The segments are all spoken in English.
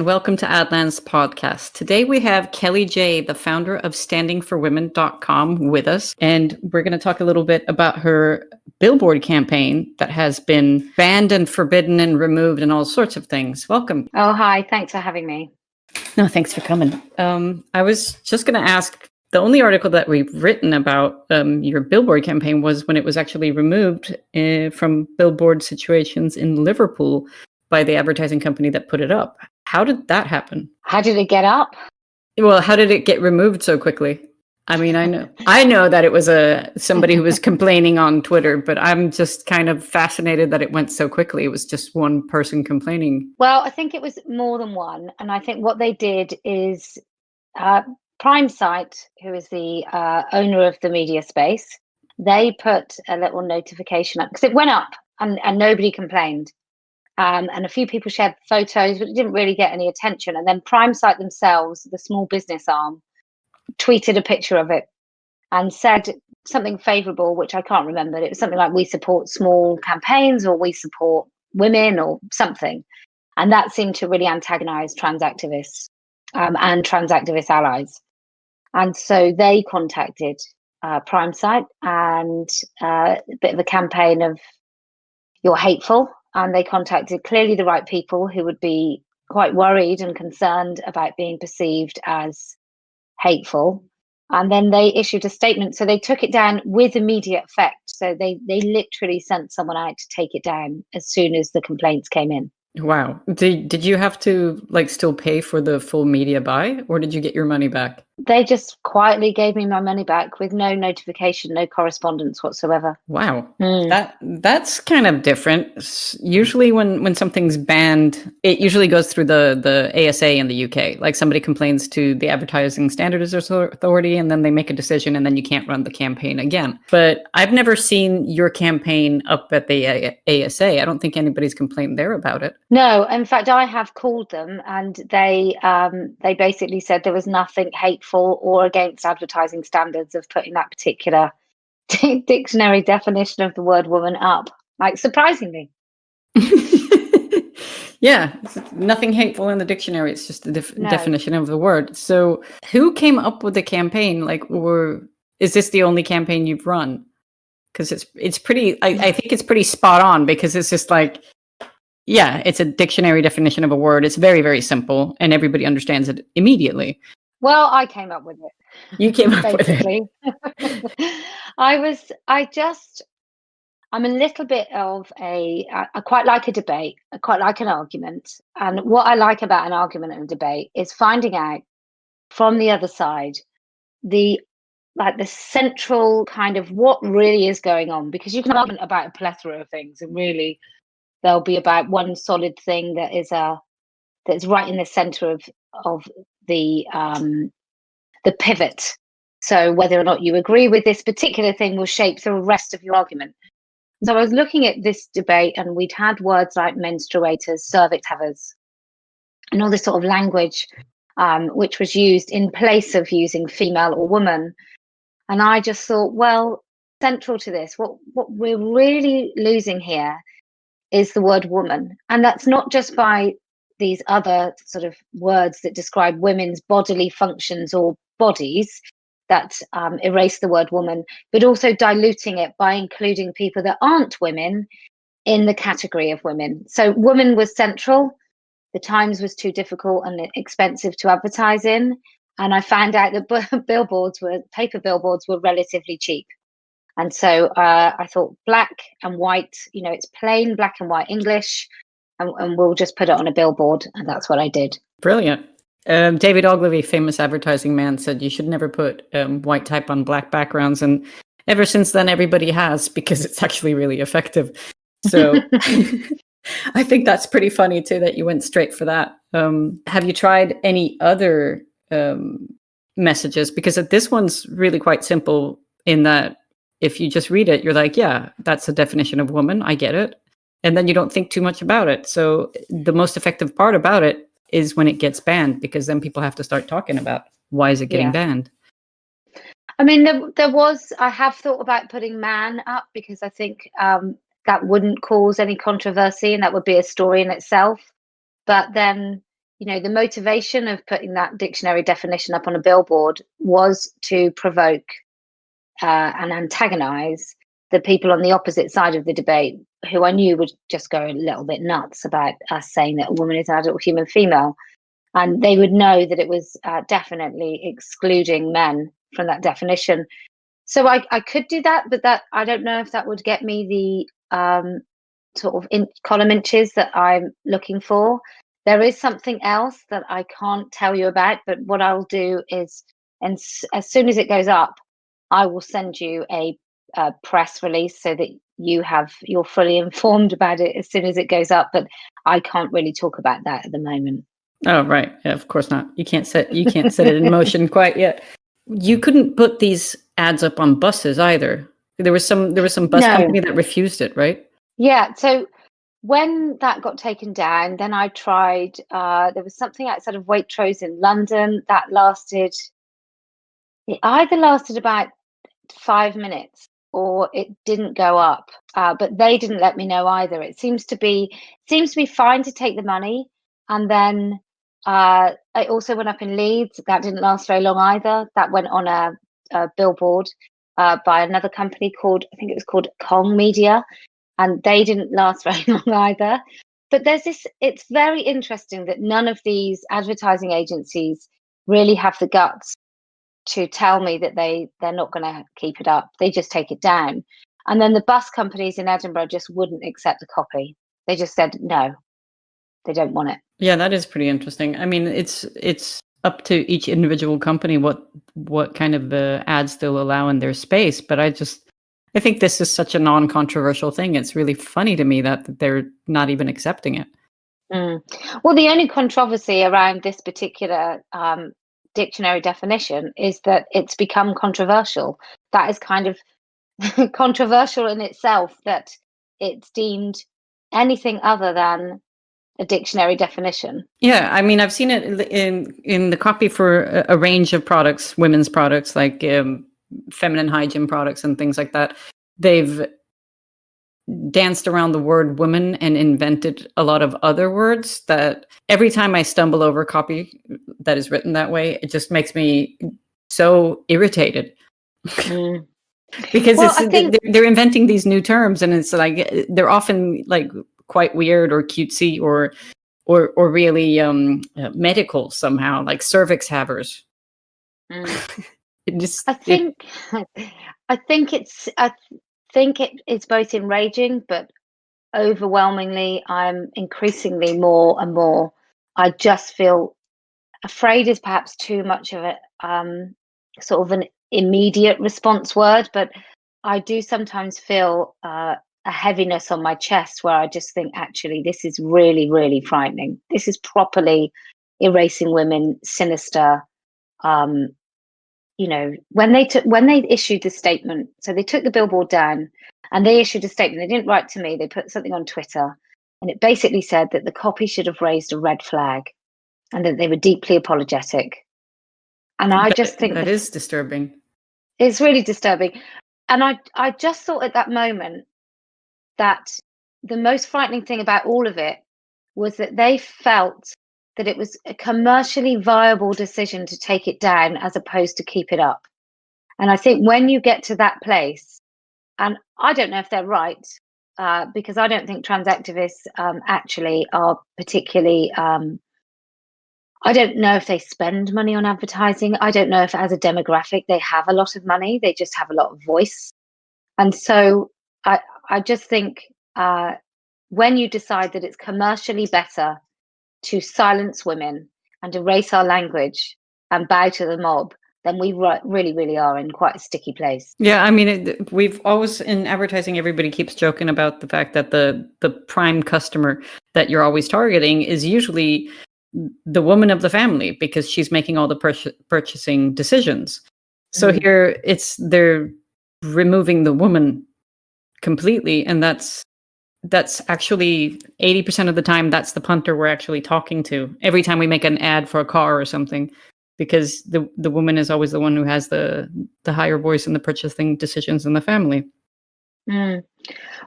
welcome to Adland's podcast. Today we have Kellie-Jay, the founder of standingforwomen.com, with us, and we're going to talk a little bit about her billboard campaign that has been banned and forbidden and removed and all sorts of things. Welcome. Oh, hi. Thanks for having me. No, thanks for coming. I was just going to ask, the only article that we've written about your billboard campaign was when it was actually removed from billboard situations in Liverpool by the advertising company that put it up. How did that happen? How did it get up? Well, how did it get removed so quickly? I mean, I know that it was somebody who was complaining on Twitter, but I'm just kind of fascinated that it went so quickly. It was just one person complaining. Well, I think it was more than one. And I think what they did is Prime Site, who is the owner of the media space, they put a little notification up because it went up and nobody complained. And a few people shared photos, but it didn't really get any attention. And then Prime Site themselves, the small business arm, tweeted a picture of it and said something favourable, which I can't remember. It was something like, we support small campaigns, or we support women, or something. And that seemed to really antagonise trans activists and trans activist allies. And so they contacted Prime Site and a bit of a campaign of "You're hateful." And they contacted clearly the right people who would be quite worried and concerned about being perceived as hateful. And then they issued a statement. So they took it down with immediate effect. So they literally sent someone out to take it down as soon as the complaints came in. Wow. Did you have to still pay for the full media buy, or did you get your money back? They just quietly gave me my money back with no notification, no correspondence whatsoever. Wow. That's kind of different. Usually when something's banned, it usually goes through the ASA in the UK. Like, somebody complains to the Advertising Standards Authority, and then they make a decision, and then you can't run the campaign again. But I've never seen your campaign up at the ASA. I don't think anybody's complained there about it. No, in fact, I have called them, and they basically said there was nothing hateful or against advertising standards of putting that particular dictionary definition of the word woman up. Like, surprisingly. Yeah, nothing hateful in the dictionary. It's just the definition of the word. So who came up with the campaign? Or is this the only campaign you've run? Because it's pretty, I think it's pretty spot on, because it's just like, yeah, it's a dictionary definition of a word. It's very, very simple, and everybody understands it immediately. Well, I came up with it. You came up with it. I'm a little bit of I quite like a debate. I quite like an argument. And what I like about an argument and a debate is finding out from the other side the central kind of what really is going on. Because you can argue about a plethora of things, and really there'll be about one solid thing that is that's right in the center of the pivot. So whether or not you agree with this particular thing will shape the rest of your argument. So I was looking at this debate, and we'd had words like menstruators, cervix havers, and all this sort of language which was used in place of using female or woman. And I just thought, well, central to this, what we're really losing here is the word woman. And that's not just by these other sort of words that describe women's bodily functions or bodies that erase the word woman, but also diluting it by including people that aren't women in the category of women. So woman was central. The Times was too difficult and expensive to advertise in. And I found out that paper billboards were relatively cheap. And so I thought black and white, it's plain black and white English, and we'll just put it on a billboard. And that's what I did. Brilliant. David Ogilvy, famous advertising man, said you should never put white type on black backgrounds. And ever since then, everybody has, because it's actually really effective. So I think that's pretty funny, too, that you went straight for that. Have you tried any other messages? Because this one's really quite simple in that if you just read it, you're like, yeah, that's a definition of woman. I get it. And then you don't think too much about it. So the most effective part about it is when it gets banned, because then people have to start talking about why is it getting banned. I mean, I have thought about putting man up, because I think that wouldn't cause any controversy, and that would be a story in itself. But then the motivation of putting that dictionary definition up on a billboard was to provoke and antagonize the people on the opposite side of the debate, who I knew would just go a little bit nuts about us saying that a woman is an adult human female. And they would know that it was definitely excluding men from that definition. So I could do that, but that I don't know if that would get me the sort of column inches that I'm looking for. There is something else that I can't tell you about, but what I'll do is, and as soon as it goes up, I will send you a press release so that you're fully informed about it as soon as it goes up. But I can't really talk about that at the moment. Oh, right. Yeah, of course not. You can't set it in motion quite yet. You couldn't put these ads up on buses either. There was some bus company that refused it, right? Yeah. So when that got taken down, then I tried. There was something outside of Waitrose in London that lasted. It either lasted about 5 minutes or it didn't go up. But they didn't let me know either. It seems to be fine to take the money, and then it also went up in Leeds. That didn't last very long either. That went on a billboard by another company called, I think it was called Kong Media, and they didn't last very long either. But it's very interesting that none of these advertising agencies really have the guts to tell me that they're not going to keep it up. They just take it down. And then the bus companies in Edinburgh just wouldn't accept a copy. They just said no, they don't want it. Yeah, that is pretty interesting. I mean, it's up to each individual company what kind of ads they'll allow in their space. But I think this is such a non-controversial thing. It's really funny to me that they're not even accepting it. Well, the only controversy around this particular dictionary definition is that it's become controversial. That is kind of controversial in itself, that it's deemed anything other than a dictionary definition. Yeah, I mean, I've seen it in the copy for a range of products, women's products, like feminine hygiene products and things like that. They've danced around the word woman and invented a lot of other words that every time I stumble over copy that is written that way, it just makes me so irritated. Because they're inventing these new terms, and it's like they're often like quite weird or cutesy or really medical somehow, like cervix havers. I think it's both enraging, but overwhelmingly, I'm increasingly more and more. I just feel afraid is perhaps too much of a sort of an immediate response word, but I do sometimes feel a heaviness on my chest where I just think, actually, this is really, really frightening. This is properly erasing women, sinister. When they issued the statement, so they took the billboard down and they issued a statement. They didn't write to me. They put something on Twitter, and it basically said that the copy should have raised a red flag and that they were deeply apologetic. And I just think that is disturbing. It's really disturbing. And I just thought at that moment that the most frightening thing about all of it was that they felt that it was a commercially viable decision to take it down as opposed to keep it up. And I think when you get to that place, and I don't know if they're right, because I don't think trans activists actually are particularly, I don't know if they spend money on advertising. I don't know if as a demographic they have a lot of money. They just have a lot of voice. And so I just think when you decide that it's commercially better to silence women and erase our language and bow to the mob, then we really, really are in quite a sticky place. Yeah, I mean, we've always, in advertising, everybody keeps joking about the fact that the prime customer that you're always targeting is usually the woman of the family, because she's making all the purchasing decisions. So here they're removing the woman completely, and that's actually 80% of the time that's the punter we're actually talking to every time we make an ad for a car or something, because the woman is always the one who has the higher voice in the purchasing decisions in the family.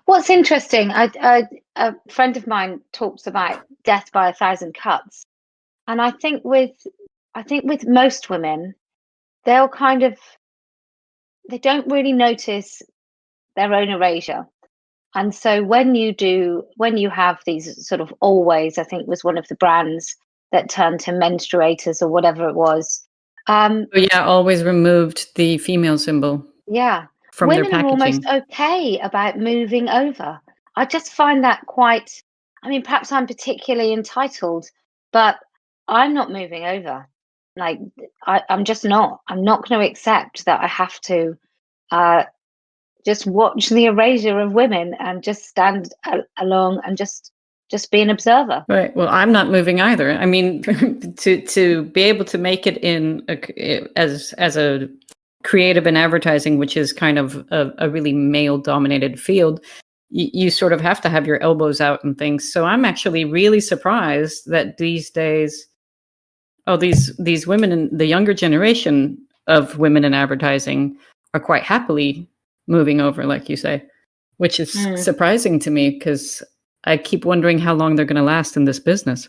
What's interesting, a friend of mine talks about death by 1,000 cuts, And I think with most women, they'll kind of they don't really notice their own erasure. And so when you have these sort of Always, I think was one of the brands that turned to menstruators or whatever it was. Oh yeah, always removed the female symbol Yeah, from their women are almost packaging. okay about moving over. I just find that quite, I mean, perhaps I'm particularly entitled, but I'm not moving over. Like, I'm just not. I'm not going to accept that I have to uh, just watch the erasure of women and just stand along and just be an observer. Right. Well, I'm not moving either. I mean, to be able to make it in as a creative and advertising, which is kind of a really male dominated field, you sort of have to have your elbows out and things. So I'm actually really surprised that these days, oh, these women in the younger generation of women in advertising are quite happily moving over, like you say, which is Mm. surprising to me because I keep wondering how long they're going to last in this business.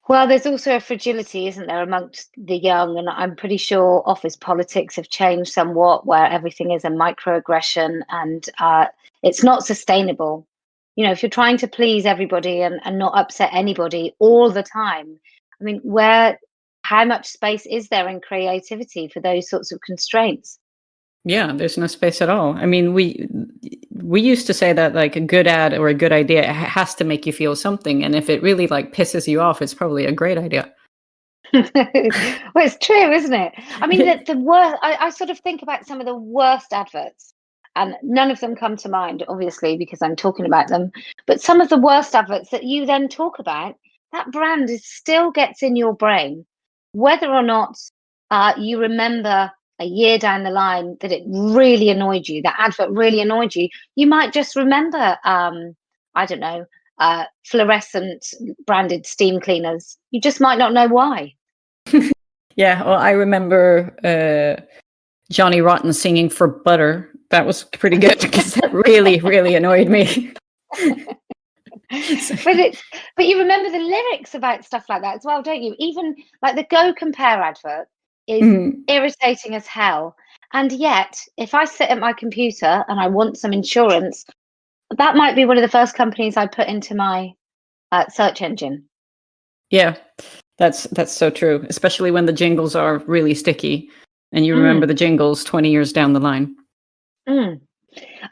Well, there's also a fragility, isn't there, amongst the young? And I'm pretty sure office politics have changed somewhat, where everything is a microaggression and it's not sustainable. You know, if you're trying to please everybody and not upset anybody all the time, I mean, how much space is there in creativity for those sorts of constraints? Yeah, there's no space at all. I mean, we used to say that like a good ad or a good idea has to make you feel something, and if it really like pisses you off, it's probably a great idea. Well, it's true, isn't it? I mean, the worst. I sort of think about some of the worst adverts, and none of them come to mind, obviously, because I'm talking about them. But some of the worst adverts that you then talk about, that brand still gets in your brain, whether or not you remember a year down the line that it really annoyed you. That advert really annoyed you. You might just remember, I don't know, fluorescent branded steam cleaners. You just might not know why. Yeah, well, I remember Johnny Rotten singing for Butter. That was pretty good because that really, really annoyed me. So- But you remember the lyrics about stuff like that as well, don't you? Even like the Go Compare advert is Mhm. irritating as hell. And yet, if I sit at my computer and I want some insurance, that might be one of the first companies I put into my search engine. Yeah, that's so true, especially when the jingles are really sticky and you remember Mm, the jingles 20 years down the line. mm.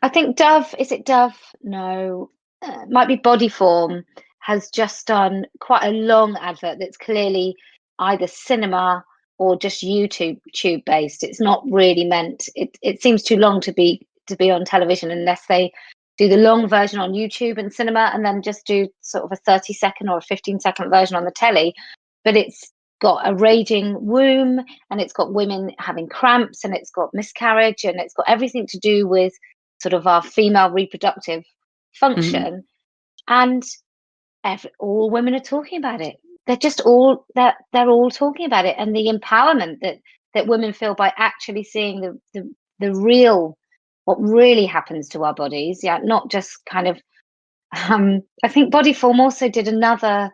I think Dove, is it Dove? No, might be Body Form, has just done quite a long advert that's clearly either cinema or just tube based. It's not really meant. It seems too long to be on television unless they do the long version on YouTube and cinema, and then just do sort of a 30-second or a 15-second version on the telly. But it's got a raging womb, and it's got women having cramps, and it's got miscarriage, and it's got everything to do with sort of our female reproductive Mhm. function, and all women are talking about it. They're all talking about it, and the empowerment that women feel by actually seeing the real, what really happens to our bodies. Yeah, not just kind of. I think Bodyform also did another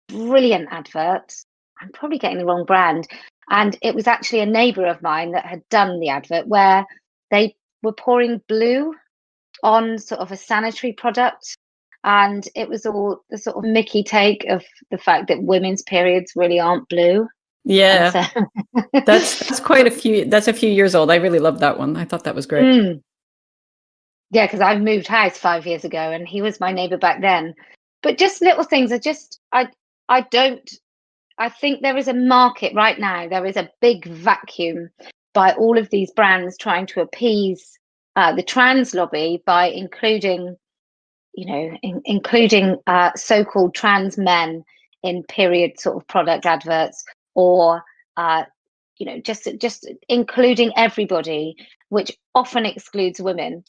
brilliant advert. I'm probably getting the wrong brand, and it was actually a neighbour of mine that had done the advert where they were pouring blue on sort of a sanitary product. And it was all the sort of Mickey take of the fact that women's periods really aren't blue. And Yeah, so, that's quite a few. That's a few years old. I really loved that one. I thought that was great. mm, yeah, because I've moved house 5 years ago and he was my neighbor back then. But just little things are just, I don't, I think there is a market right now. There is a big vacuum by all of these brands trying to appease the trans lobby by including including so-called trans men in period sort of product adverts, or just including everybody, which often excludes women.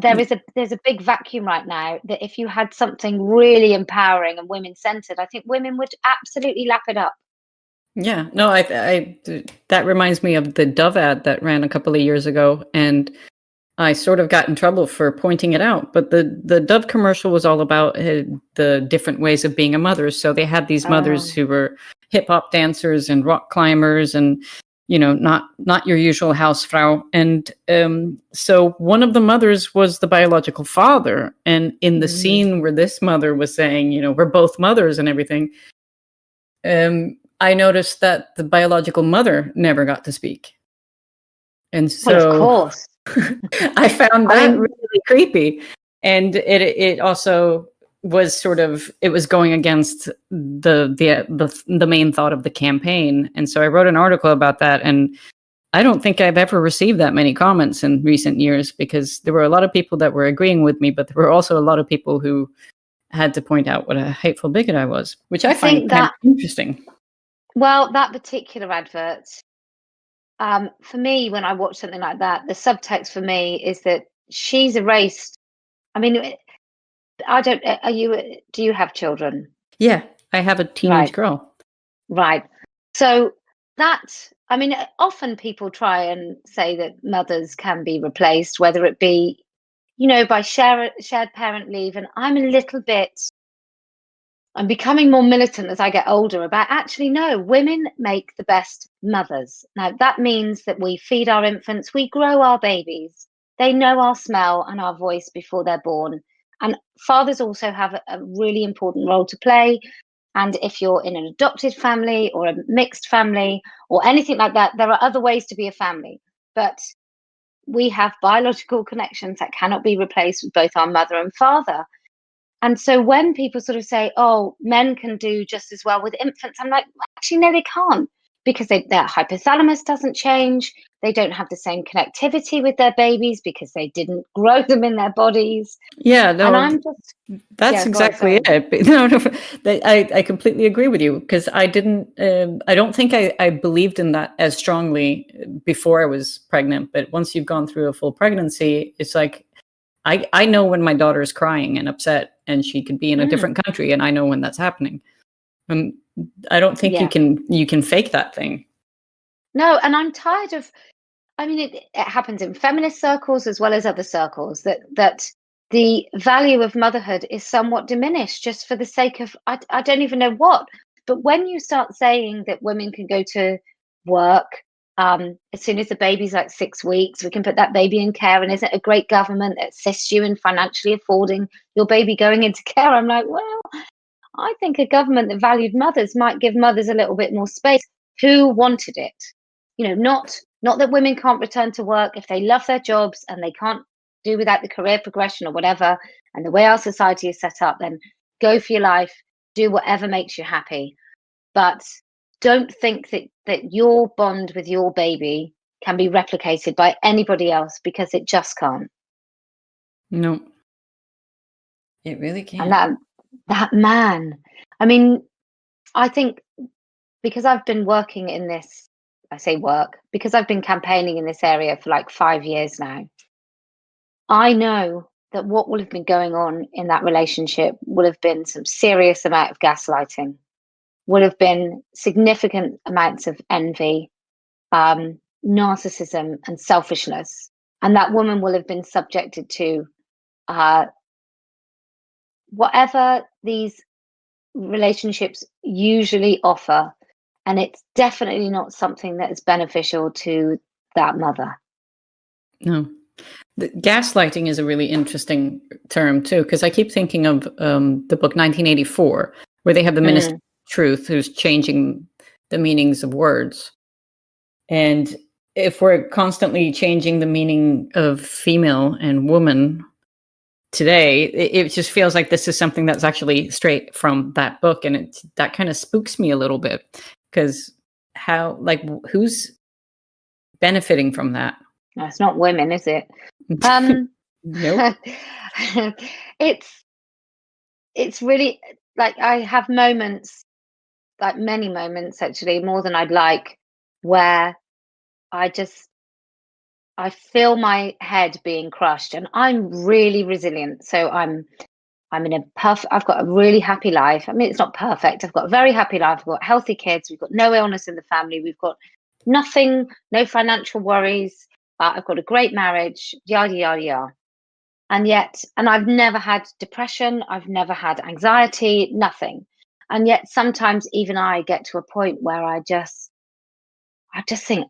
There's a big vacuum right now that if you had something really empowering and women centered, I think women would absolutely lap it up. Yeah, no, that reminds me of the Dove ad that ran a couple of years ago, and I sort of got in trouble for pointing it out. But the Dove commercial was all about the different ways of being a mother. So they had these mothers who were hip hop dancers and rock climbers, and not your usual housefrau. And so one of the mothers was the biological father. And in the scene where this mother was saying, we're both mothers and everything, I noticed that the biological mother never got to speak. And so, well, of course, I found that really creepy. And it also was sort of, it was going against the main thought of the campaign. And so I wrote an article about that, and I don't think I've ever received that many comments in recent years, because there were a lot of people that were agreeing with me, but there were also a lot of people who had to point out what a hateful bigot I was, which I find kind of interesting. Well, that particular advert, for me, when I watch something like that, the subtext for me is that she's erased. I mean, I don't. Do you have children? Yeah, I have a teenage girl. Right. So that, I mean, often people try and say that mothers can be replaced, whether it be, by shared parent leave. And I'm becoming more militant as I get older about, actually, no, women make the best mothers. Now, that means that we feed our infants, we grow our babies, they know our smell and our voice before they're born. And fathers also have a really important role to play. And if you're in an adopted family or a mixed family or anything like that, there are other ways to be a family. But we have biological connections that cannot be replaced with both our mother and father. And so when people sort of say, oh, men can do just as well with infants, I'm like, actually, no, they can't, because their hypothalamus doesn't change. They don't have the same connectivity with their babies because they didn't grow them in their bodies. Yeah, no, and that's exactly it. No, I completely agree with you, because I don't think I believed in that as strongly before I was pregnant. But once you've gone through a full pregnancy, it's like, I know when my daughter is crying and upset, and she could be in a different country, and I know when that's happening. I don't think you can fake that thing. No, and I'm tired of. I mean, it happens in feminist circles as well as other circles, that the value of motherhood is somewhat diminished just for the sake of I don't even know what. But when you start saying that women can go to work as soon as the baby's like 6 weeks, we can put that baby in care, and isn't a great government that assists you in financially affording your baby going into care? I'm like, well, I think a government that valued mothers might give mothers a little bit more space who wanted it. Not that women can't return to work if they love their jobs and they can't do without the career progression or whatever, and the way our society is set up, then go for your life, do whatever makes you happy. But don't think that your bond with your baby can be replicated by anybody else, because it just can't. No, it really can't. And that man, I mean, I think, because I've been working in this, I say work, because I've been campaigning in this area for like 5 years now, I know that what will have been going on in that relationship will have been some serious amount of gaslighting, will have been significant amounts of envy, narcissism and selfishness. And that woman will have been subjected to whatever these relationships usually offer. And it's definitely not something that is beneficial to that mother. No. The gaslighting is a really interesting term too, because I keep thinking of the book 1984, where they have the Minister of Truth who's changing the meanings of words. And if we're constantly changing the meaning of female and woman today, it just feels like this is something that's actually straight from that book. And that kind of spooks me a little bit, because who's benefiting from that? No, it's not women, is it? Nope. It's really, like, I have moments, like many moments actually, more than I'd like, where I feel my head being crushed, and I'm really resilient. So I'm I've got a really happy life. I mean, it's not perfect. I've got a very happy life. I've got healthy kids. We've got no illness in the family. We've got nothing, no financial worries. I've got a great marriage, yada, yada, yada. And I've never had depression. I've never had anxiety, nothing. And yet sometimes even I get to a point where I just think,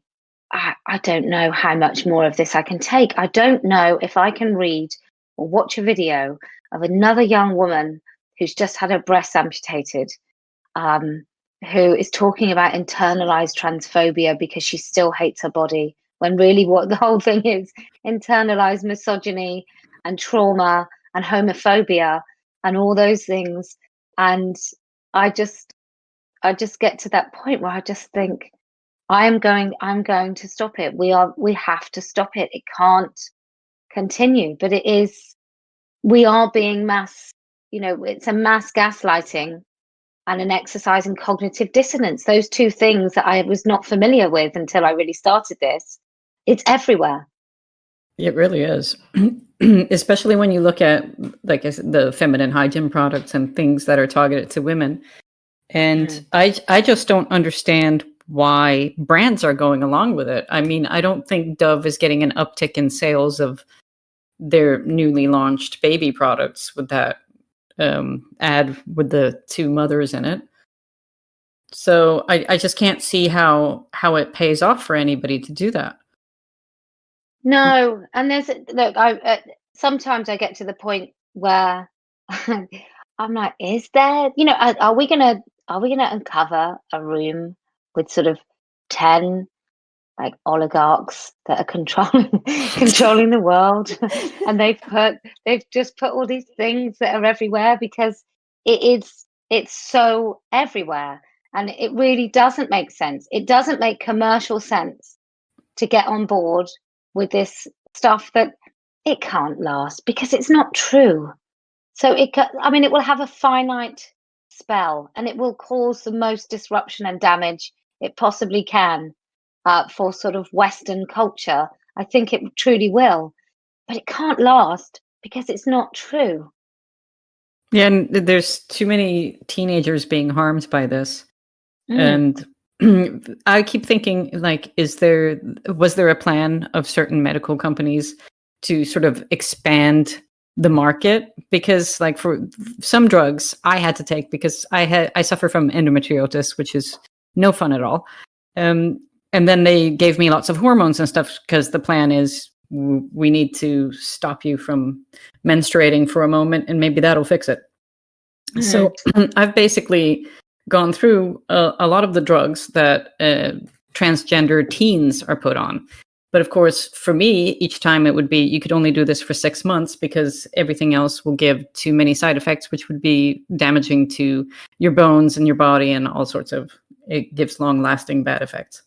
I don't know how much more of this I can take. I don't know if I can read or watch a video of another young woman who's just had her breast amputated, who is talking about internalized transphobia because she still hates her body, when really what the whole thing is internalized misogyny and trauma and homophobia and all those things. And I just get to that point where I just think, I'm going to stop it. We have to stop it. It can't continue. But we are being it's a mass gaslighting and an exercise in cognitive dissonance. Those two things that I was not familiar with until I really started this. It's everywhere. It really is. Especially when you look at, like I said, the feminine hygiene products and things that are targeted to women. And I just don't understand why brands are going along with it. I mean, I don't think Dove is getting an uptick in sales of their newly launched baby products with that ad with the two mothers in it. So I just can't see how it pays off for anybody to do that. No, and sometimes I get to the point where I'm like, is there, are we gonna uncover a room with sort of 10 like oligarchs that are controlling the world, and they've just put all these things that are everywhere because it's so everywhere, and it really doesn't make sense. It doesn't make commercial sense to get on board with this stuff that it can't last because it's not true. So it will have a finite spell, and it will cause the most disruption and damage it possibly can for sort of Western culture. I think it truly will, but it can't last because it's not true. Yeah, and there's too many teenagers being harmed by this. And I keep thinking, like, was there a plan of certain medical companies to sort of expand the market? Because, like, for some drugs I had to take because I suffer from endometriosis, which is no fun at all. And then they gave me lots of hormones and stuff because the plan is we need to stop you from menstruating for a moment, and maybe that'll fix it. So I've basically gone through a lot of the drugs that transgender teens are put on. But of course, for me, each time it would be, you could only do this for 6 months because everything else will give too many side effects, which would be damaging to your bones and your body and all sorts of, it gives long lasting bad effects.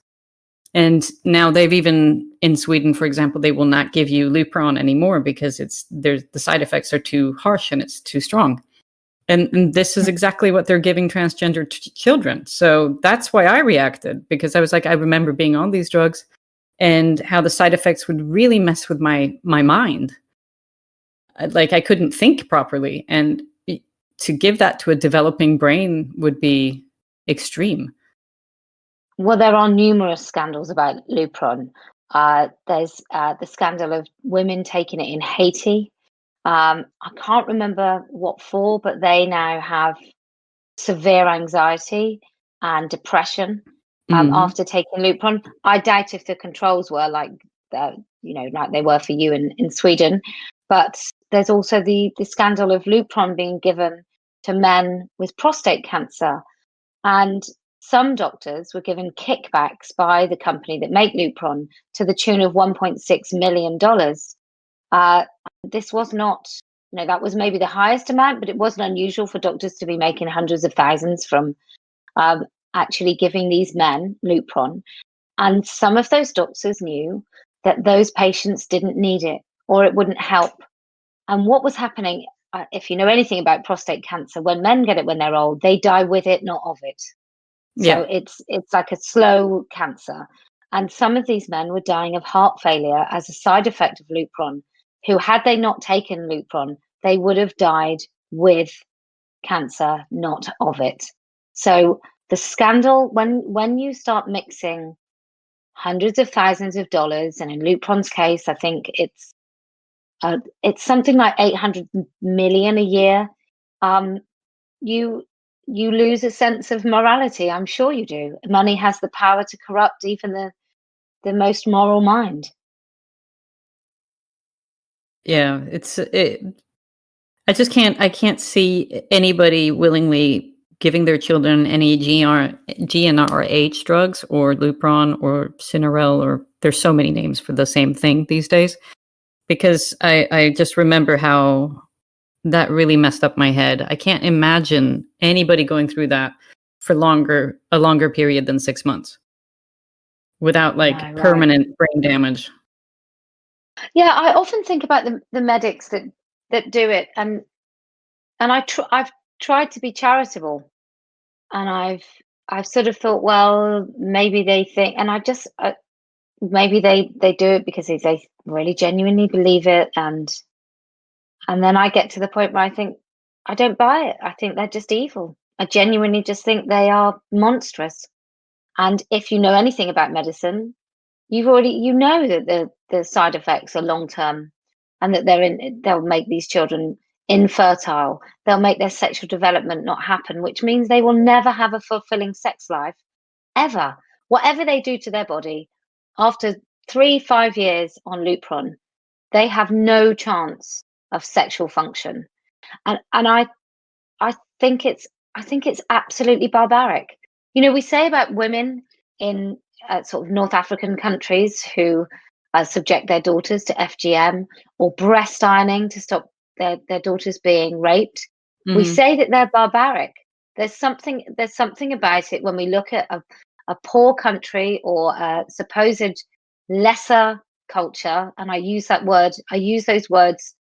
And now they've even, in Sweden, for example, they will not give you Lupron anymore because the side effects are too harsh and it's too strong. And this is exactly what they're giving transgender children. So that's why I reacted, because I was like, I remember being on these drugs and how the side effects would really mess with my mind. Like, I couldn't think properly. And to give that to a developing brain would be extreme. Well, there are numerous scandals about Lupron. There's the scandal of women taking it in Haiti. I can't remember what for, but they now have severe anxiety and depression after taking Lupron. I doubt if the controls were like they were for you in Sweden. But there's also the scandal of Lupron being given to men with prostate cancer, and some doctors were given kickbacks by the company that make Lupron to the tune of $1.6 million. This was not, that was maybe the highest amount, but it wasn't unusual for doctors to be making hundreds of thousands from actually giving these men Lupron. And some of those doctors knew that those patients didn't need it or it wouldn't help. And what was happening, if you know anything about prostate cancer, when men get it when they're old, they die with it, not of it. So it's like a slow cancer. And some of these men were dying of heart failure as a side effect of Lupron, who, had they not taken Lupron, they would have died with cancer, not of it. So the scandal, when you start mixing hundreds of thousands of dollars, and in Lupron's case, I think it's something like 800 million a year. Um, you you lose a sense of morality. I'm sure you do. Money has the power to corrupt even the most moral mind. Yeah, I can't see anybody willingly giving their children any GnRH drugs or Lupron or Cinerel, or there's so many names for the same thing these days, because I just remember how that really messed up my head. I can't imagine anybody going through that for a longer period than 6 months without No, like right. permanent brain damage. Yeah, I often think about the medics that do it, and I've tried to be charitable, and I've sort of thought, well, maybe they think, and I just maybe they do it because they really genuinely believe it, and then I get to the point where I think I don't buy it. I think they're just evil. I genuinely just think they are monstrous. And if you know anything about medicine, you know that the side effects are long term, and that they'll make these children infertile. They'll make their sexual development not happen, which means they will never have a fulfilling sex life ever. Whatever they do to their body, after 3-5 years on Lupron, they have no chance of sexual function. And I think it's absolutely barbaric. You know, we say about women in sort of North African countries who subject their daughters to FGM or breast ironing to stop their daughters being raped. We Mhm. say that they're barbaric. There's something about it when we look at a poor country or a supposed lesser culture, and I use those words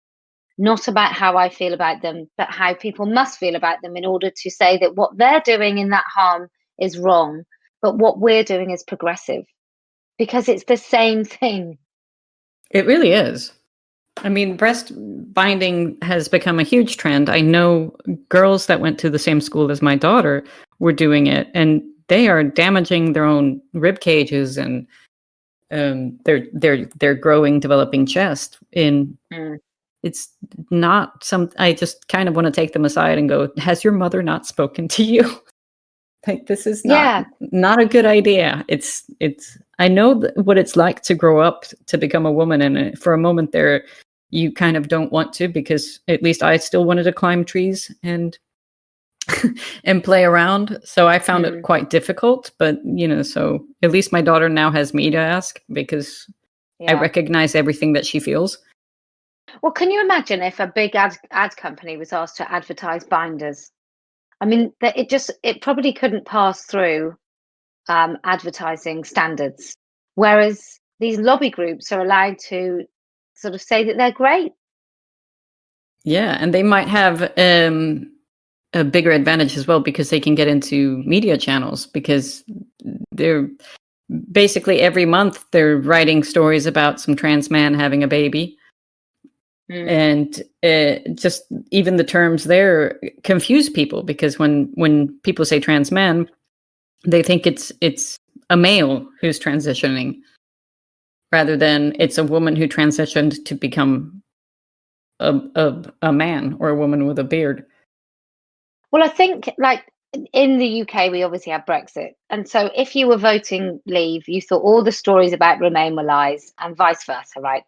not about how I feel about them, but how people must feel about them in order to say that what they're doing in that harm is wrong, but what we're doing is progressive, because it's the same thing. It really is. I mean, breast binding has become a huge trend. I know girls that went to the same school as my daughter were doing it, and they are damaging their own rib cages and their growing, developing chest. In Mm. It's not some. I just kind of want to take them aside and go, "Has your mother not spoken to you? Like, this is Yeah, not a good idea." It's. I know what it's like to grow up to become a woman, and for a moment there, you kind of don't want to, because at least I still wanted to climb trees and and play around. So I found it mm, quite difficult. But so at least my daughter now has me to ask, because I yeah. recognize everything that she feels. Well, can you imagine if a big ad company was asked to advertise binders? I mean, that it probably couldn't pass through advertising standards, whereas these lobby groups are allowed to sort of say that they're great. Yeah, and they might have a bigger advantage as well, because they can get into media channels, because they're basically every month they're writing stories about some trans man having a baby, Mm, and just even the terms there confuse people, because when people say trans man, they think it's a male who's transitioning, rather than it's a woman who transitioned to become a man, or a woman with a beard. Well, I think, like, in the UK, we obviously have Brexit. And so if you were voting Leave, you thought all the stories about Remain were lies, and vice versa, right?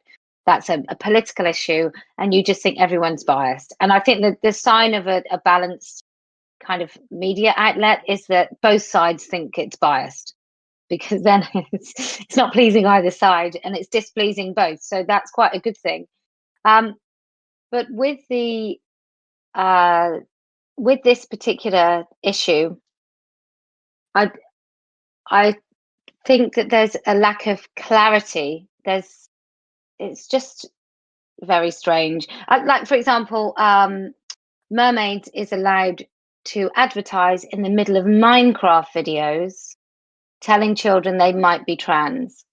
That's a political issue, and you just think everyone's biased. And I think that the sign of a balanced kind of media outlet is that both sides think it's biased, because then it's not pleasing either side and it's displeasing both. So that's quite a good thing. Um, but uh, with this particular issue, I I think that there's a lack of clarity. It's just very strange. Like, for example, Mermaids is allowed to advertise in the middle of Minecraft videos, telling children they might be trans.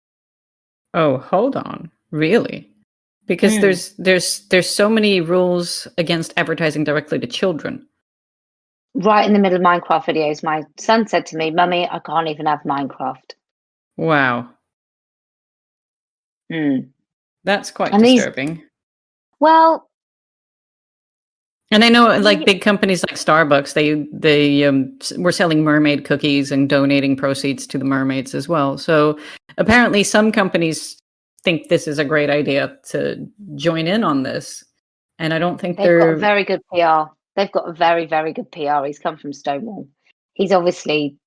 Oh, hold on. Really? Because Mm. there's so many rules against advertising directly to children. Right in the middle of Minecraft videos, my son said to me, "Mummy, I can't even have Minecraft." Wow. Mm. That's quite And these, disturbing. well, And I know, like big companies like Starbucks, they were selling mermaid cookies and donating proceeds to the mermaids as well. So apparently, some companies think this is a great idea to join in on this, and I don't think they've got a they're. very good PR. They've got a very, very good PR. He's come from Stonewall. He's obviously,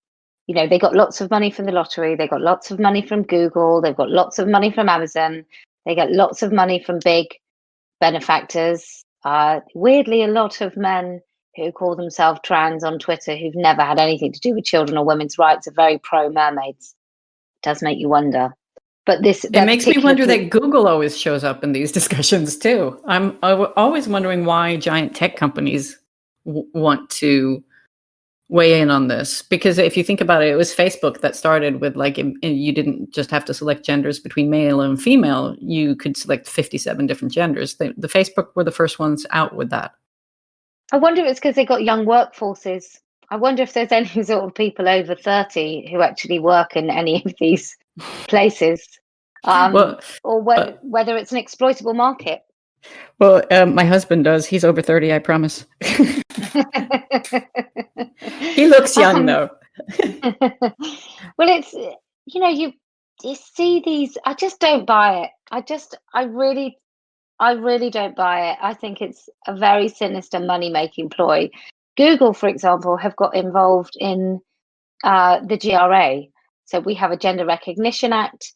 they got lots of money from the lottery. They got lots of money from Google. They've got lots of money from Amazon. They get lots of money from big benefactors. Weirdly, a lot of men who call themselves trans on Twitter who've never had anything to do with children or women's rights are very pro mermaids. It does make you wonder. But It makes me wonder that Google always shows up in these discussions too. I'm always wondering why giant tech companies want to weigh in on this, because if you think about it, it was Facebook that started with you didn't just have to select genders between male and female, you could select 57 different genders. The Facebook were the first ones out with that. I wonder if it's because they got young workforces. I wonder if there's any sort of people over 30 who actually work in any of these places, Well, or whether it's an exploitable market. My husband does. He's over 30, I promise. He looks young, though. Well, it's, you see these, I just don't buy it. I really don't buy it. I think it's a very sinister money-making ploy. Google, for example, have got involved in the GRA. So we have a Gender Recognition Act,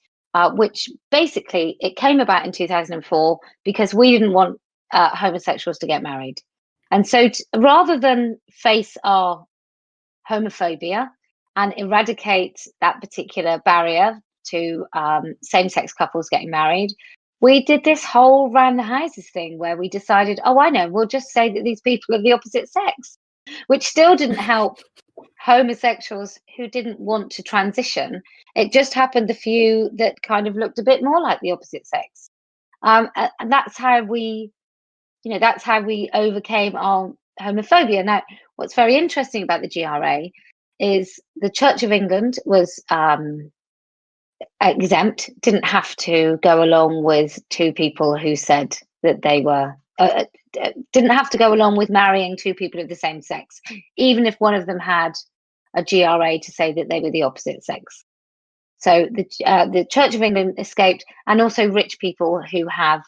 which basically it came about in 2004 because we didn't want homosexuals to get married. And so rather than face our homophobia and eradicate that particular barrier to same-sex couples getting married, we did this whole round the houses thing where we decided, oh, I know, we'll just say that these people are the opposite sex, which still didn't help homosexuals who didn't want to transition. It just happened the few that kind of looked a bit more like the opposite sex. And that's how we overcame our homophobia. Now, what's very interesting about the GRA is the Church of England was exempt, didn't have to go along with two people who said that they were, didn't have to go along with marrying two people of the same sex, even if one of them had a GRA to say that they were the opposite sex. So the Church of England escaped, and also rich people who have,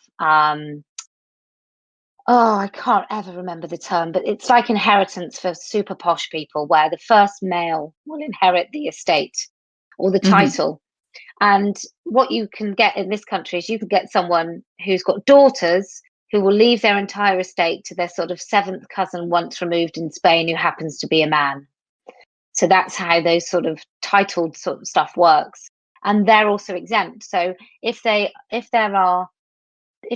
I can't ever remember the term, but it's like inheritance for super posh people, where the first male will inherit the estate or the title. And what you can get in this country is you can get someone who's got daughters who will leave their entire estate to their sort of seventh cousin once removed in Spain, who happens to be a man. So that's how those sort of titled sort of stuff works. And they're also exempt. So if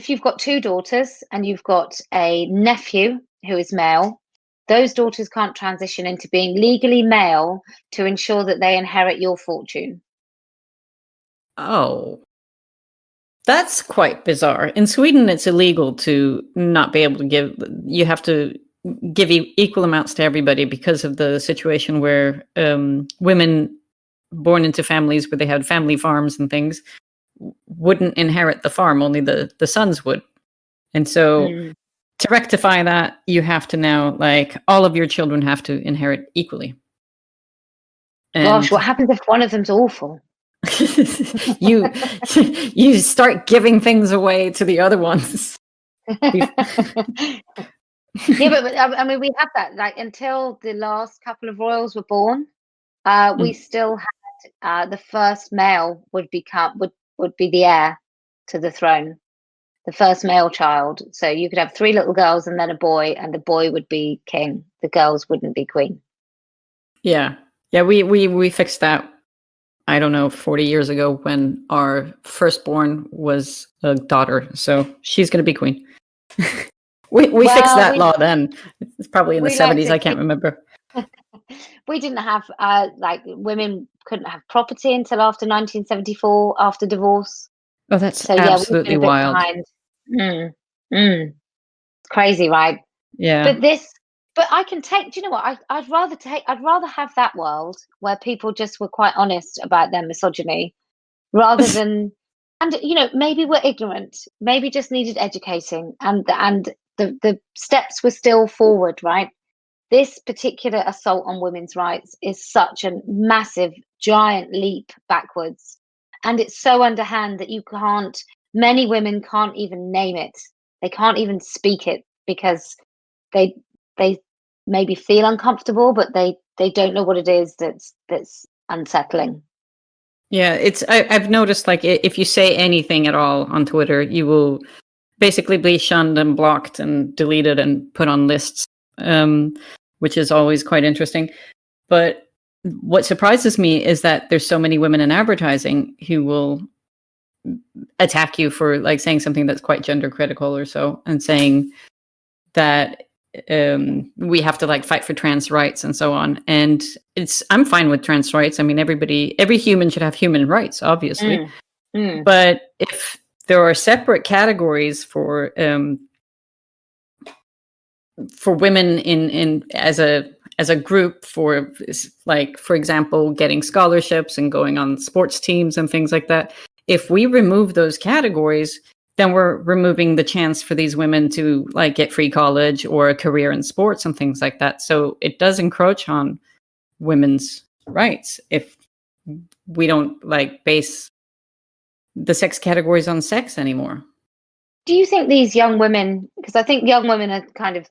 you've got two daughters and you've got a nephew who is male, those daughters can't transition into being legally male to ensure that they inherit your fortune. Oh, that's quite bizarre. In Sweden, it's illegal to not be able to give. You have to give equal amounts to everybody because of the situation where women born into families where they had family farms and things wouldn't inherit the farm, only the sons would. And so to rectify that, you have to now, all of your children have to inherit equally. And gosh, what happens if one of them's awful? you start giving things away to the other ones. Yeah, but I mean, we had that until the last couple of royals were born. We still had the first male would be the heir to the throne, the first male child. So you could have three little girls and then a boy, and the boy would be king. The girls wouldn't be queen. Yeah. We fixed that. I don't know, 40 years ago when our firstborn was a daughter. So she's going to be queen. we fixed that law then. It's probably in the 70s. I can't remember. We didn't have, women couldn't have property until after 1974, after divorce. Oh, that's absolutely wild. It's crazy, right? Yeah. But I can take, do you know what? I'd rather have that world where people just were quite honest about their misogyny rather than And maybe we're ignorant, maybe just needed educating, and the steps were still forward, right? This particular assault on women's rights is such a massive, giant leap backwards. And it's so underhand that many women can't even name it. They can't even speak it because they they maybe feel uncomfortable, but they don't know what it is that's unsettling. Yeah, I've noticed, like, if you say anything at all on Twitter, you will basically be shunned and blocked and deleted and put on lists, which is always quite interesting. But what surprises me is that there's so many women in advertising who will attack you for, like, saying something that's quite gender critical or so, and saying that we have to, like, fight for trans rights and so on. And I'm fine with trans rights. I mean, every human should have human rights, obviously. But if there are separate categories for women in as a group, for, like, for example, getting scholarships and going on sports teams and things like that, if we remove those categories, then we're removing the chance for these women to, like, get free college or a career in sports and things like that. So it does encroach on women's rights if we don't, like, base the sex categories on sex anymore. Do you think these young women, because I think young women are kind of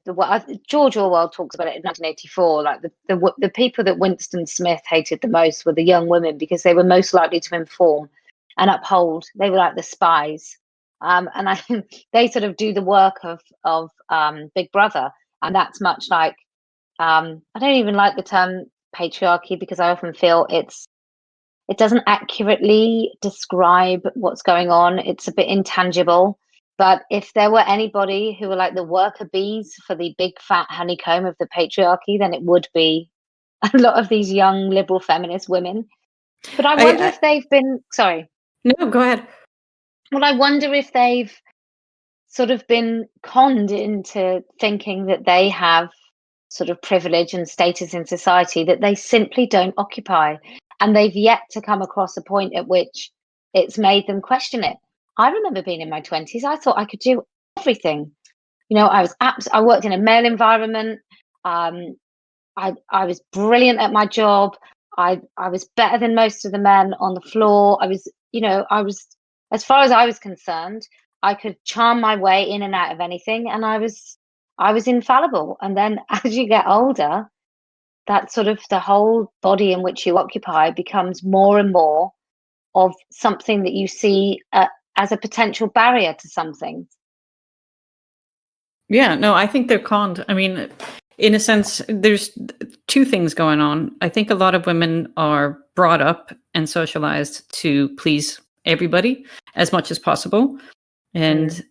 George Orwell talks about it in 1984, like the people that Winston Smith hated the most were the young women, because they were most likely to inform and uphold. They were like the spies. And I think they sort of do the work of Big Brother, and that's much like I don't even like the term patriarchy, because I often feel it doesn't accurately describe what's going on. It's a bit intangible. But if there were anybody who were like the worker bees for the big fat honeycomb of the patriarchy, then it would be a lot of these young liberal feminist women. But I wonder if they've been sorry. No, go ahead. Well, I wonder if they've sort of been conned into thinking that they have sort of privilege and status in society that they simply don't occupy. And they've yet to come across a point at which it's made them question it. I remember being in my 20s. I thought I could do everything. I worked in a male environment. I was brilliant at my job. I was better than most of the men on the floor. I was, as far as I was concerned, I could charm my way in and out of anything, and I was infallible. And then as you get older, that sort of the whole body in which you occupy becomes more and more of something that you see as a potential barrier to something. Yeah, no, I think they're conned. I mean, in a sense, there's two things going on. I think a lot of women are brought up and socialized to please everybody as much as possible. And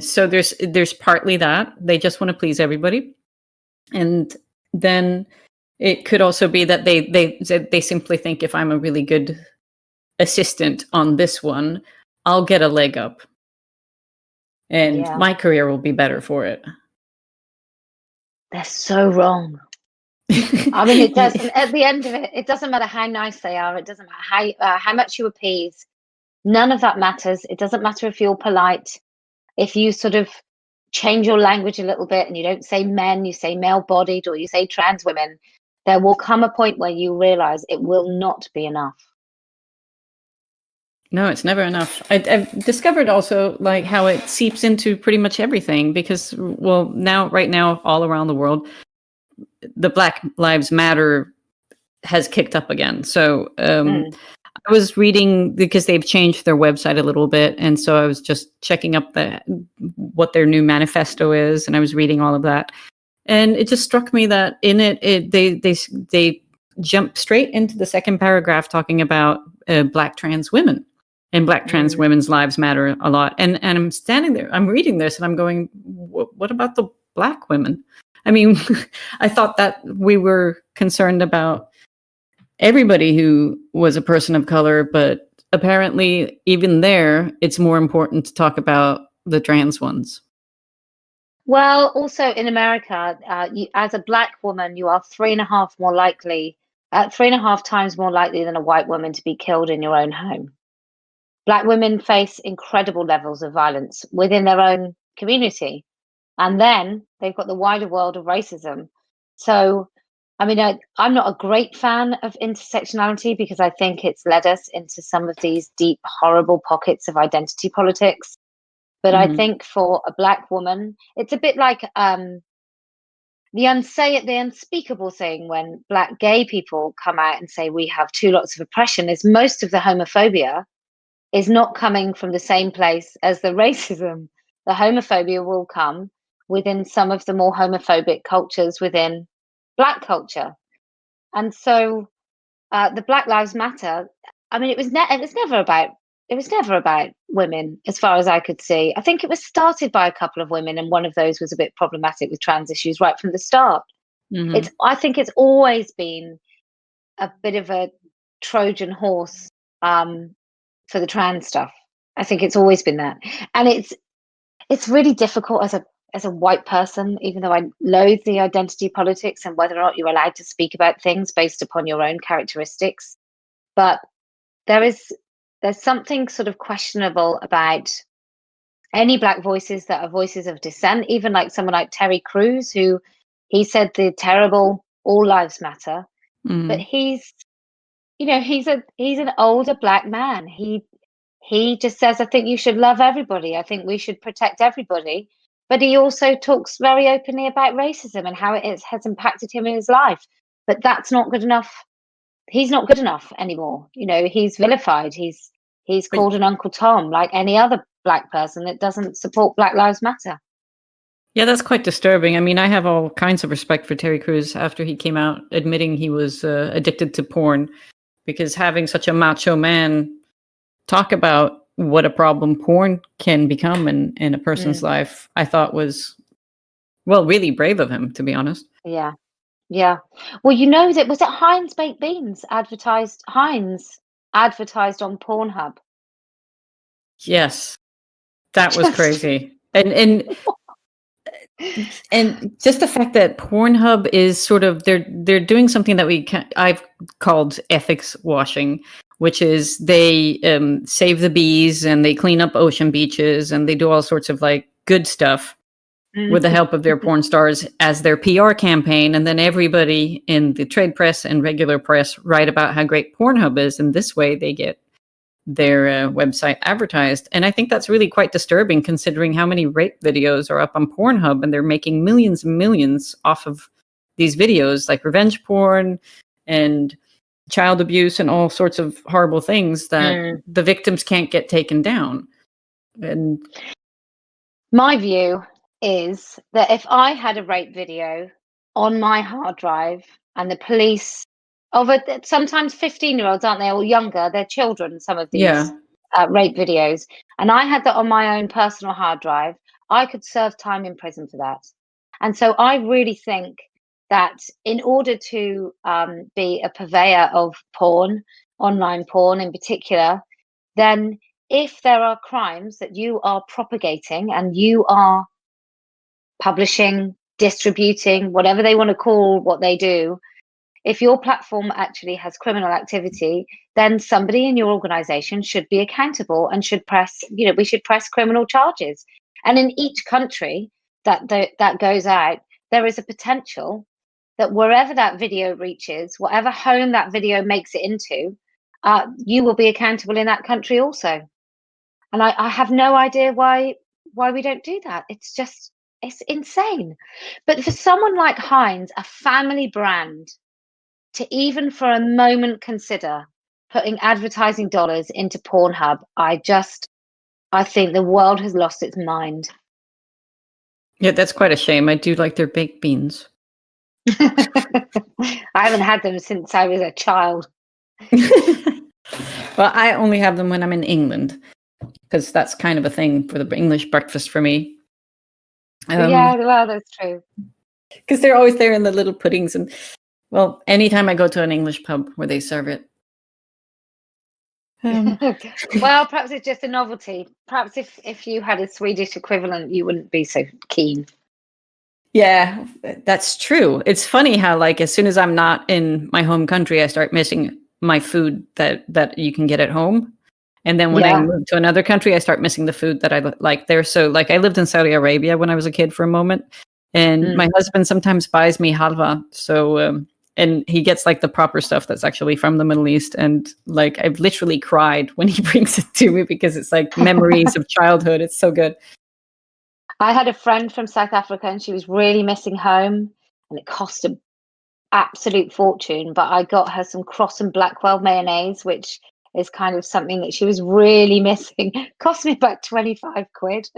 so there's partly that. They just want to please everybody. And then it could also be that they simply think, if I'm a really good assistant on this one, I'll get a leg up. And my career will be better for it. They're so wrong. I mean, it doesn't. At the end of it, it doesn't matter how nice they are. It doesn't matter how much you appease. None of that matters. It doesn't matter if you're polite. If you sort of change your language a little bit and you don't say men, you say male-bodied, or you say trans women, there will come a point where you realize it will not be enough. No, it's never enough. I've discovered also, like, how it seeps into pretty much everything, because, well, right now, all around the world, the Black Lives Matter has kicked up again. So I was reading, because they've changed their website a little bit, and so I was just checking up what their new manifesto is, and I was reading all of that, and it just struck me that in they jump straight into the second paragraph talking about Black trans women. And Black trans women's lives matter a lot. And I'm standing there, I'm reading this, and I'm going, what about the Black women? I mean, I thought that we were concerned about everybody who was a person of color, but apparently even there, it's more important to talk about the trans ones. Well, also in America, as a Black woman, you are 3.5 times more likely than a white woman to be killed in your own home. Black women face incredible levels of violence within their own community. And then they've got the wider world of racism. So, I mean, I'm not a great fan of intersectionality because I think it's led us into some of these deep, horrible pockets of identity politics. But I Mhm. think for a Black woman, it's a bit like the unspeakable thing when Black gay people come out and say we have two lots of oppression is most of the homophobia is not coming from the same place as the racism. The homophobia will come within some of the more homophobic cultures within Black culture. And so the Black Lives Matter, I mean, it was never about women as far as I could see. I think it was started by a couple of women, and one of those was a bit problematic with trans issues right from the start. Mhm. I think it's always been a bit of a Trojan horse um, for the trans stuff. I think it's always been that, and it's really difficult as a white person, even though I loathe the identity politics and whether or not you're allowed to speak about things based upon your own characteristics. But there is there's something sort of questionable about any Black voices that are voices of dissent, even like someone like Terry Crews, who he said the terrible all lives matter, but Mhm. he's he's an older Black man. He just says, I think you should love everybody. I think we should protect everybody. But he also talks very openly about racism and how has impacted him in his life. But that's not good enough. He's not good enough anymore. He's vilified. He's But called an Uncle Tom like any other Black person that doesn't support Black Lives Matter. yeah, that's quite disturbing. I mean, I have all kinds of respect for Terry Crews after he came out admitting he was addicted to porn, because having such a macho man talk about what a problem porn can become in a person's Mm, life, I thought was, well, really brave of him, to be honest. yeah. Yeah. Well, that was it Heinz baked beans advertised on Pornhub. Yes, that was Just crazy. And just the fact that Pornhub is sort of they're doing something that I've called ethics washing, which is they save the bees and they clean up ocean beaches and they do all sorts of like good stuff with the help of their porn stars as their PR campaign, and then everybody in the trade press and regular press write about how great Pornhub is, and this way they get their website advertised. And I think that's really quite disturbing considering how many rape videos are up on Pornhub and they're making millions and millions off of these videos, like revenge porn and child abuse and all sorts of horrible things that Mm. the victims can't get taken down. And My view is that if I had a rape video on my hard drive and the police sometimes 15-year-olds, aren't they, or younger, they're children, some of yeah, these rape videos, and I had that on my own personal hard drive, I could serve time in prison for that. And so I really think that in order to be a purveyor of porn, online porn in particular, then if there are crimes that you are propagating and you are publishing, distributing, whatever they want to call what they do, if your platform actually has criminal activity, then somebody in your organization should be accountable and we should press criminal charges. And in each country that goes out, there is a potential that wherever that video reaches, whatever home that video makes it into, you will be accountable in that country also. And I have no idea why we don't do that. It's insane. But for someone like Heinz, a family brand, to even for a moment consider putting advertising dollars into Pornhub, I think the world has lost its mind. yeah, that's quite a shame. I do like their baked beans. I haven't had them since I was a child. Well, I only have them when I'm in England because that's kind of a thing for the English breakfast for me. Yeah, well, that's true. Because they're always there in the little puddings, and well, anytime I go to an English pub where they serve it. Well, perhaps it's just a novelty. Perhaps if you had a Swedish equivalent, you wouldn't be so keen. Yeah, that's true. It's funny how, like, as soon as I'm not in my home country, I start missing my food that you can get at home. And then when I moved to another country, I start missing the food that I like there. So like I lived in Saudi Arabia when I was a kid for a moment, and my husband sometimes buys me halwa. So and he gets like the proper stuff that's actually from the Middle East. And like I've literally cried when he brings it to me because it's like memories of childhood. It's so good. I had a friend from South Africa and she was really missing home, and it cost an absolute fortune. But I got her some Cross and Blackwell mayonnaise, which is kind of something that she was really missing. Cost me about 25 quid,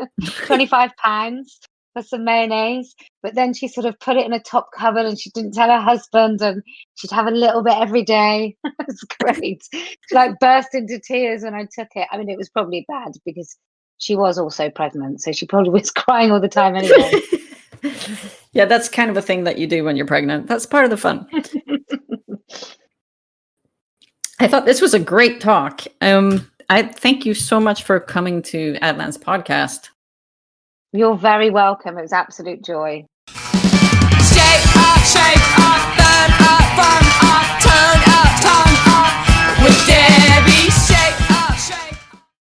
25 pounds for some mayonnaise. But then she sort of put it in a top cupboard and she didn't tell her husband, and she'd have a little bit every day. It was great. She like burst into tears when I took it. I mean, it was probably bad because she was also pregnant, so she probably was crying all the time anyway. Yeah, that's kind of a thing that you do when you're pregnant. That's part of the fun. I thought this was a great talk. I thank you so much for coming to Adland's podcast. You're very welcome. It was absolute joy. Shake up, turn up.